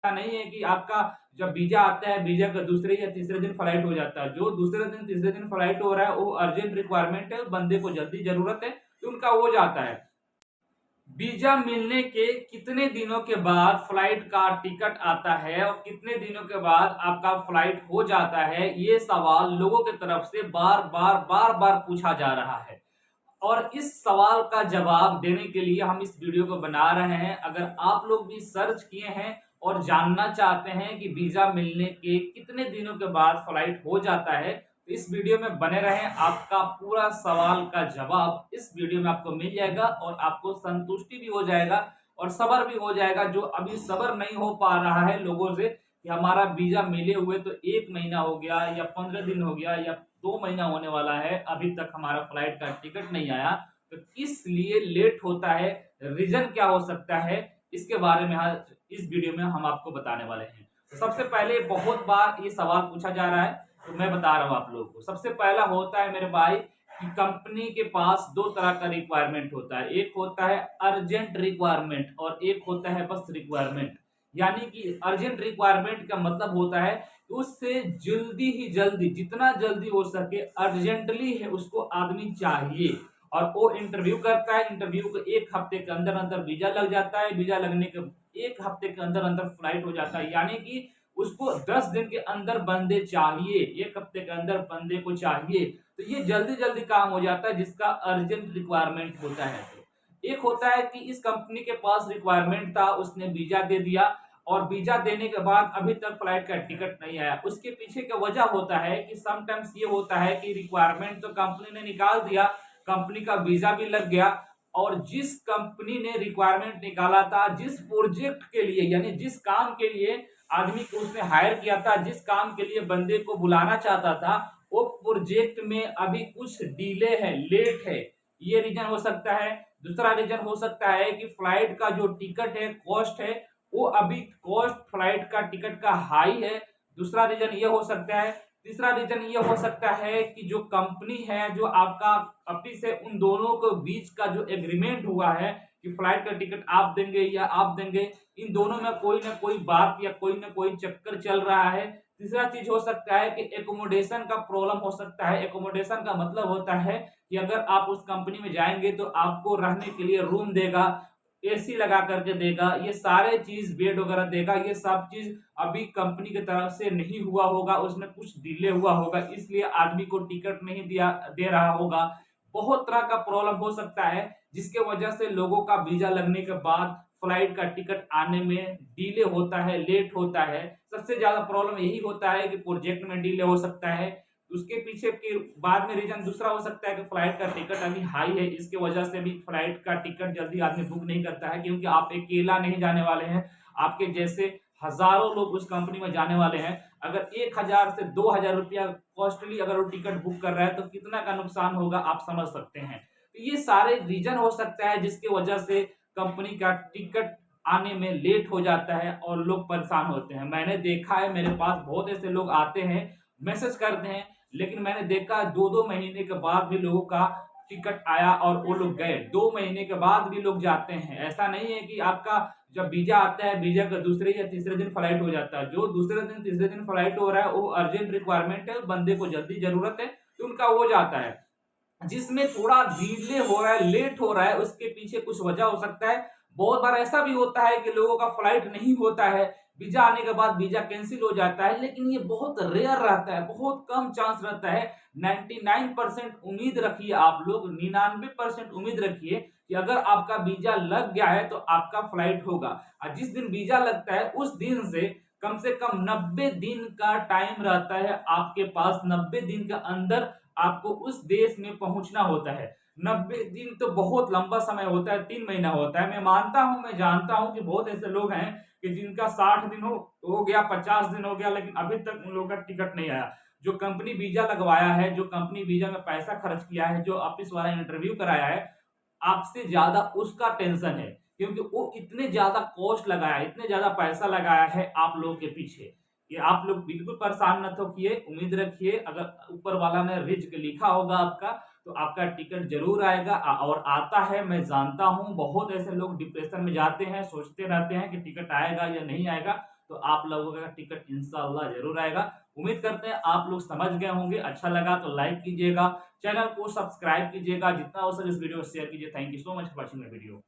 ऐसा नहीं है कि आपका जब वीजा आता है, वीजा का दूसरे या तीसरे दिन फ्लाइट हो जाता है। जो दूसरे दिन तीसरे दिन फ्लाइट हो रहा है वो अर्जेंट रिक्वायरमेंट है, बंदे को जल्दी जरूरत है तो उनका हो जाता है। वीजा मिलने के कितने दिनों के बाद फ्लाइट का टिकट आता है और कितने दिनों के बाद आपका फ्लाइट हो जाता है, ये सवाल लोगों की तरफ से बार बार पूछा जा रहा है। और इस सवाल का जवाब देने के लिए हम इस वीडियो को बना रहे हैं। अगर आप लोग भी सर्च किए हैं और जानना चाहते हैं कि वीजा मिलने के कितने दिनों के बाद फ्लाइट हो जाता है, तो इस वीडियो में बने रहें। आपका पूरा सवाल का जवाब इस वीडियो में आपको मिल जाएगा और आपको संतुष्टि भी हो जाएगा और सब्र भी हो जाएगा। जो अभी सब्र नहीं हो पा रहा है लोगों से कि हमारा वीजा मिले हुए तो 1 महीना हो गया या 15 दिन हो गया या 2 महीना होने वाला है, अभी तक हमारा फ्लाइट का टिकट नहीं आया, तो किस लिए लेट होता है, रीजन क्या हो सकता है, इसके बारे में आज इस वीडियो में हम आपको बताने वाले हैं। तो सबसे पहले बहुत बार ये सवाल पूछा जा रहा है, तो मैं बता रहा हूँ आप लोगों को। सबसे पहला होता है मेरे भाई कि कंपनी के पास दो तरह का रिक्वायरमेंट होता है। एक होता है अर्जेंट रिक्वायरमेंट और एक होता है बस रिक्वायरमेंट। यानी कि अर्जेंट रिक्वायरमेंट का मतलब होता है उससे जल्दी ही जल्दी, जितना जल्दी हो सके, अर्जेंटली है उसको आदमी चाहिए और वो इंटरव्यू करता है। इंटरव्यू को 1 हफ्ते के अंदर अंदर वीजा लग जाता है। वीजा लगने के 1 हफ्ते के अंदर अंदर फ्लाइट हो जाता है। यानी कि उसको 10 दिन के अंदर बंदे चाहिए, 1 हफ्ते के अंदर बंदे को चाहिए। तो ये जल्दी जल्दी काम हो जाता है जिसका अर्जेंट रिक्वायरमेंट होता है। एक होता है कि इस कंपनी के पास रिक्वायरमेंट था, उसने वीजा दे दिया और वीजा देने के बाद अभी तक फ्लाइट का टिकट नहीं आया। उसके पीछे का वजह होता है कि समटाइम्स ये होता है कि रिक्वायरमेंट तो कंपनी ने निकाल दिया, कंपनी का वीजा भी लग गया और जिस कंपनी ने रिक्वायरमेंट निकाला था, जिस प्रोजेक्ट के लिए यानी जिस काम के लिए आदमी को उसने हायर किया था, जिस काम के लिए बंदे को बुलाना चाहता था, वो प्रोजेक्ट में अभी कुछ डिले है, लेट है। ये रीजन हो सकता है। दूसरा रीजन हो सकता है कि फ्लाइट का जो टिकट है, कॉस्ट है, वो अभी कॉस्ट फ्लाइट का टिकट का हाई है। दूसरा रीजन ये हो सकता है। तीसरा रीजन ये हो सकता है कि जो कंपनी है, जो आपका ऑफिस है, उन दोनों के बीच का जो एग्रीमेंट हुआ है कि फ्लाइट का टिकट आप देंगे या आप देंगे, इन दोनों में कोई ना कोई बात या कोई ना कोई चक्कर चल रहा है। तीसरा चीज हो सकता है कि एकोमोडेशन का प्रॉब्लम हो सकता है। एकोमोडेशन का मतलब होता है कि अगर आप उस कंपनी में जाएंगे तो आपको रहने के लिए रूम देगा, एसी लगा करके देगा, ये सारे चीज, बेड वगैरह देगा। ये सब चीज अभी कंपनी की तरफ से नहीं हुआ होगा, उसमें कुछ डिले हुआ होगा, इसलिए आदमी को टिकट नहीं दिया दे रहा होगा। बहुत तरह का प्रॉब्लम हो सकता है जिसके वजह से लोगों का वीजा लगने के बाद फ्लाइट का टिकट आने में डिले होता है, लेट होता है। सबसे ज्यादा प्रॉब्लम यही होता है कि प्रोजेक्ट में डिले हो सकता है। उसके पीछे के बाद में रीजन दूसरा हो सकता है कि फ्लाइट का टिकट अभी हाई है, इसके वजह से भी फ्लाइट का टिकट जल्दी आदमी बुक नहीं करता है, क्योंकि आप अकेला नहीं जाने वाले हैं, आपके जैसे हजारों लोग उस कंपनी में जाने वाले हैं। अगर 1,000 से 2,000 रुपया कॉस्टली अगर वो टिकट बुक कर रहा है तो कितना का नुकसान होगा आप समझ सकते हैं। तो ये सारे रीजन हो सकता है जिसकी वजह से कंपनी का टिकट आने में लेट हो जाता है और लोग परेशान होते हैं। मैंने देखा है, मेरे पास बहुत ऐसे लोग आते हैं, मैसेज करते हैं, लेकिन मैंने देखा 2-2 महीने के बाद भी लोगों का टिकट आया और वो लोग गए। 2 महीने के बाद भी लोग जाते हैं। ऐसा नहीं है कि आपका जब वीजा आता है, वीजा का दूसरे या तीसरे दिन फ्लाइट हो जाता है। जो दूसरे दिन तीसरे दिन फ्लाइट हो रहा है वो अर्जेंट रिक्वायरमेंट है, बंदे को जल्दी जरूरत है, तो उनका हो जाता है। जिसमें थोड़ा डिले हो रहा है, लेट हो रहा है, उसके पीछे कुछ वजह हो सकता है। बहुत बार ऐसा भी होता है कि लोगों का फ्लाइट नहीं होता है, वीजा आने के बाद वीजा कैंसिल हो जाता है, लेकिन ये बहुत रेयर रहता है, बहुत कम चांस रहता है। 99% उम्मीद रखिए, आप लोग 99% उम्मीद रखिए कि अगर आपका वीजा लग गया है तो आपका फ्लाइट होगा। और जिस दिन वीजा लगता है उस दिन से कम 90 दिन का टाइम रहता है आपके पास। 90 दिन के अंदर आपको उस देश में पहुंचना होता है। 90 दिन तो बहुत लंबा समय होता है, 3 महीना होता है। मैं मानता हूं, मैं जानता हूं कि बहुत ऐसे लोग हैं कि जिनका 60 दिन हो गया, 50 दिन हो गया, लेकिन अभी तक उन लोगों का टिकट नहीं आया। जो कंपनी वीजा लगवाया है, जो कंपनी वीजा में पैसा खर्च किया है, जो ऑफिस वाला इंटरव्यू कराया है, आपसे ज्यादा उसका टेंशन है, क्योंकि वो इतने ज्यादा कॉस्ट लगाया, इतने ज्यादा पैसा लगाया है आप लोगों के पीछे। ये आप लोग बिल्कुल परेशान मत होइए, उम्मीद रखिए। अगर ऊपर वाला ने रिज्क लिखा होगा आपका, तो आपका टिकट जरूर आएगा और आता है। मैं जानता हूं बहुत ऐसे लोग डिप्रेशन में जाते हैं, सोचते रहते हैं कि टिकट आएगा या नहीं आएगा। तो आप लोगों का टिकट इंशाल्लाह जरूर आएगा। उम्मीद करते हैं आप लोग समझ गए होंगे। अच्छा लगा तो लाइक कीजिएगा, चैनल को सब्सक्राइब कीजिएगा, जितना हो सके इस वीडियो को शेयर कीजिए। Thank you so much for watching my video.